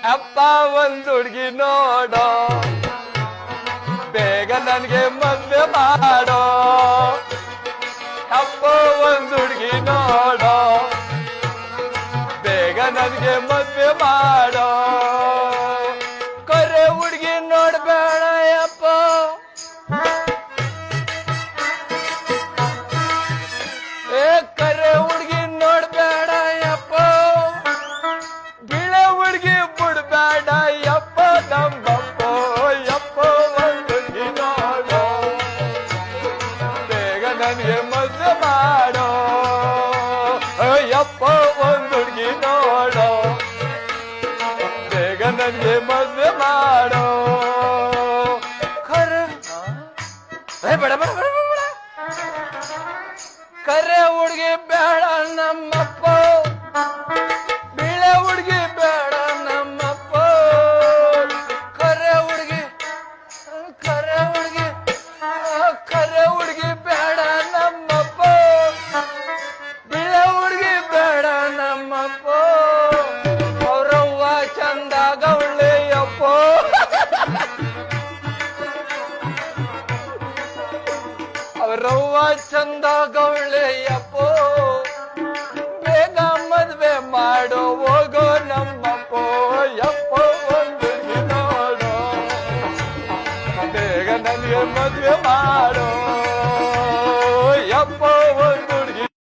ಅಪ್ಪ ಒಂದ್ ಹುಡ್ಗಿ ನೋಡೋ ಬೇಗ ನನ್ಗೆ ಮದ್ವೆ ಮಾಡೋ ಅಪ್ಪ ಒಂದ್ ಹುಡ್ಗಿ ನೋಡೋ ಬೇಗ ನನ್ಗೆ ಮದ್ವೆ ಮಾಡೋ ಕರೆ ಹುಡ್ಗಿ ನೋಡ್ಬೇಡ ಅಪ್ಪ ಏ ಕರೆ ಹುಡ್ಗಿ ನೋಡ್ಬೇಡ ಅಪ್ಪ ಬಿಳೆ ಹುಡ್ಗಿ ಬಿಡ್ಬೇಡ ಯಪ್ಪ ನಮ್ಮಪ್ಪ ಯಪ್ಪ ಒಂದ್ ಹುಡ್ಗಿ ನೋಡೋ ಬೇಗ ನನ್ಗೆ ಮದ್ವೆ ಮಾಡೋ ಯಪ್ಪ ಒಂದ್ ಹುಡ್ಗಿ ನೋಡೋ ಬೇಗ ನನ್ಗೆ ಮದ್ವೆ ಮಾಡೋ ಖರೆ ಬೇಡ ಬೇಡ ಬೇಡ ಬೇಡ ಕರೆ ಹುಡ್ಗಿ ಬೇಡ ನಮ್ಮಪ್ಪ ಬಿಳೆ ಹುಡ್ಗಿ ಬೇಡ ನಮ್ಮಪ್ಪ ಕರೆ ಹುಡ್ಗಿ ಬೇಡ ನಮ್ಮಪ್ಪ ಬಿಳೆ ಹುಡ್ಗಿ ಬೇಡ ನಮ್ಮಪ್ಪ ಅವ್ರವ್ವ ಚಂದ ಗೌಳೆಯಪ್ಪ ಅವ್ರವ್ವ ಚಂದ ಗೌಳೆಯಪ್ಪ ಬೇಗ ಮದ್ವೆ ಮಾಡುವ